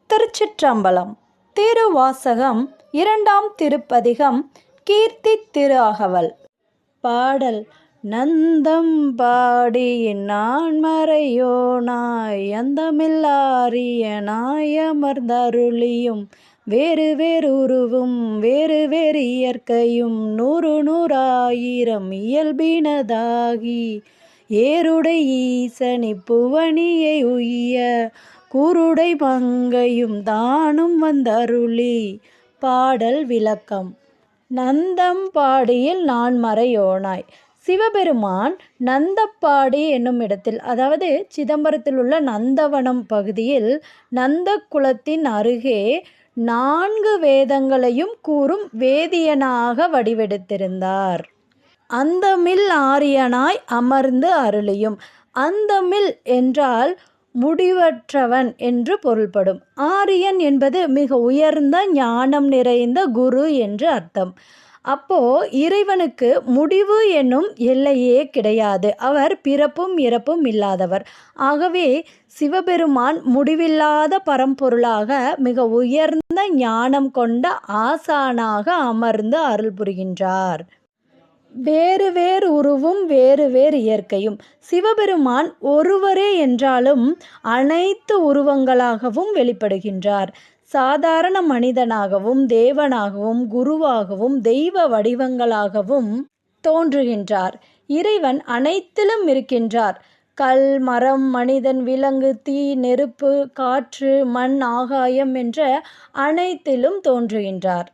திருச்சிற்றம்பலம். திருவாசகம். இரண்டாம் திருப்பதிகம். கீர்த்தி திரு அகவல். பாடல். நந்தம் பாடியின் நான்மறையோனாய் அந்தமில்லாரியனாய் அமர்ந்தருளியும் வேறு வேறு உருவும் வேறு வேறு இயற்கையும் நூறு நூறாயிரம் இயல்பினதாகி ஏருடை ஈசனி புவனியை உய்ய கூருடை மங்கையும் தானும் வந்தருளி. பாடல் விளக்கம். நந்தம் பாடியில் நான்மறையோனாய். சிவபெருமான் நந்தப்பாடி என்னும் இடத்தில், அதாவது சிதம்பரத்தில் உள்ள நந்தவனம் பகுதியில் நந்த குலத்தின் அருகே 4 வேதங்களையும் கூறும் வேதியனாக வடிவெடுத்திருந்தார். அந்தமில் ஆரியனாய் அமர்ந்து அருளியும். அந்தமில் என்றால் முடிவற்றவன் என்று பொருள்படும். ஆரியன் என்பது மிக உயர்ந்த ஞானம் நிறைந்த குரு என்று அர்த்தம். அப்போ இறைவனுக்கு முடிவு என்னும் எல்லையே கிடையாது. அவர் பிறப்பும் இறப்பும் இல்லாதவர். ஆகவே சிவபெருமான் முடிவில்லாத பரம்பொருளாக மிக உயர்ந்த ஞானம் கொண்ட ஆசானாக அமர்ந்து அருள் புரிகின்றார். வேறு வேறு உருவும் வேறு வேறு இயற்கையும். சிவபெருமான் ஒருவரே என்றாலும் அனைத்து உருவங்களாகவும் வெளிப்படுகின்றார். சாதாரண மனிதனாகவும் தேவனாகவும் குருவாகவும் தெய்வ வடிவங்களாகவும் தோன்றுகின்றார். இறைவன் அனைத்திலும் இருக்கின்றார். கல், மரம், மனிதன், விலங்கு, தீ, நெருப்பு, காற்று, மண், ஆகாயம் என்ற அனைத்திலும் தோன்றுகின்றார்.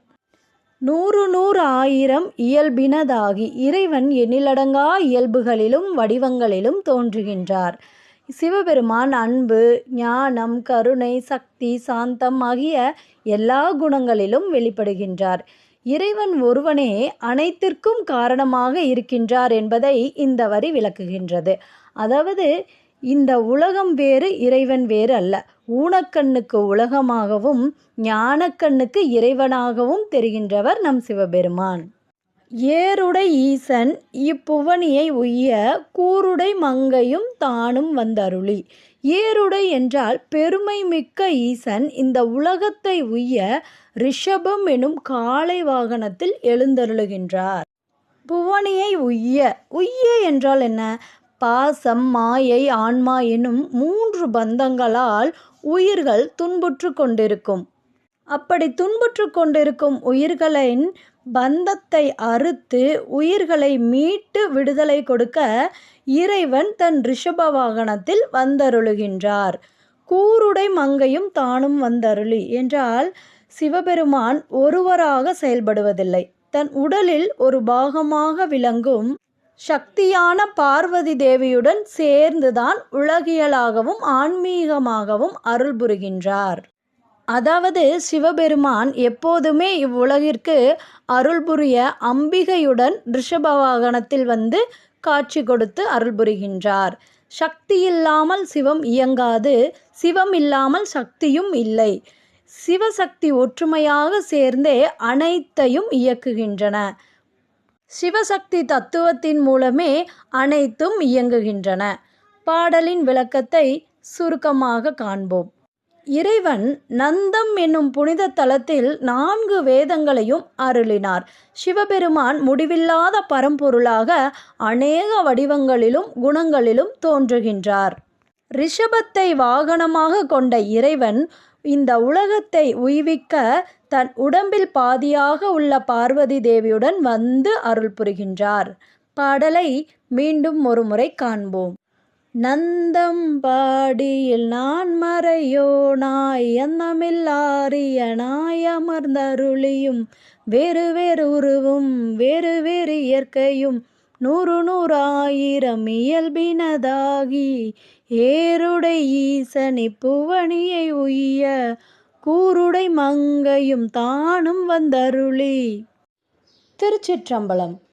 100 ஆயிரம் இயல்பினதாகி இறைவன் எண்ணிலடங்கா இயல்புகளிலும் வடிவங்களிலும் தோன்றுகின்றார். சிவபெருமான் அன்பு, ஞானம், கருணை, சக்தி, சாந்தம் ஆகிய எல்லா குணங்களிலும் வெளிப்படுகின்றார். இறைவன் ஒருவனே அனைத்திற்கும் காரணமாக இருக்கின்றார் என்பதை இந்த வரி விளக்குகின்றது. அதாவது இந்த உலகம் வேறு, இறைவன் வேறு அல்ல. ஊனக்கண்ணுக்கு உலகமாகவும் ஞானக்கண்ணுக்கு இறைவனாகவும் தெரிகின்றவர் நம் சிவபெருமான். ஏருடை ஈசன் இப்புவனியை உய்ய கூருடை மங்கையும் தானும் வந்தருளி. ஏருடை என்றால் பெருமை மிக்க ஈசன் இந்த உலகத்தை உய்ய ரிஷபம் எனும் காளை வாகனத்தில் எழுந்தருளுகின்றார். புவனியை உய்ய. உய்ய என்றால் என்ன? பாசம், மாயை, ஆன்மா எனும் 3 பந்தங்களால் உயிர்கள் துன்புற்று கொண்டிருக்கும். அப்படி துன்புற்று கொண்டிருக்கும் உயிர்களின் பந்தத்தை அறுத்து உயிர்களை மீட்டு விடுதலை கொடுக்க இறைவன் தன் ரிஷப வாகனத்தில் வந்தருளுகின்றார். கூருடை மங்கையும் தானும் வந்தருளி என்றால் சிவபெருமான் ஒருவராக செயல்படுவதில்லை. தன் உடலில் ஒரு பாகமாக விளங்கும் சக்தியான பார்வதி தேவியுடன் சேர்ந்துதான் உலகியலாகவும் ஆன்மீகமாகவும் அருள் புரிகின்றார். அதாவது சிவபெருமான் எப்போதுமே இவ்வுலகிற்கு அருள் புரிய அம்பிகையுடன் ரிஷப வாகனத்தில் வந்து காட்சி கொடுத்து அருள் புரிகின்றார். சக்தி இல்லாமல் சிவம் இயங்காது, சிவம் இல்லாமல் சக்தியும் இல்லை. சிவசக்தி ஒற்றுமையாக சேர்ந்தே அனைத்தையும் இயக்குகின்றன. சிவசக்தி தத்துவத்தின் மூலமே அனைத்தும் இயங்குகின்றன. பாடலின் விளக்கத்தை சுருக்கமாக காண்போம். இறைவன் நந்தம் என்னும் புனித தலத்தில் 4 வேதங்களையும் அருளினார். சிவபெருமான் முடிவில்லாத பரம்பொருளாக அநேக வடிவங்களிலும் குணங்களிலும் தோன்றுகின்றார். ரிஷபத்தை வாகனமாக கொண்ட இறைவன் இந்த உலகத்தை உய்விக்க தன் உடம்பில் பாதியாக உள்ள பார்வதி தேவியுடன் வந்து அருள் புரிகின்றார். பாடலை மீண்டும் ஒருமுறை காண்போம். நந்தம் பாடியில் நான்மறையோனாய் அந்தமில்லாரியனாய் அமர்ந்தருளியும் வேறு வேறு உருவும் வேறு வேறு இயற்கையும் 100 ஆயிரம் இயல்பினதாகி ஏருடை ஈசனி புவனியை உய்ய கூருடை மங்கையும் தானும் வந்தருளி. திருச்சிற்றம்பலம்.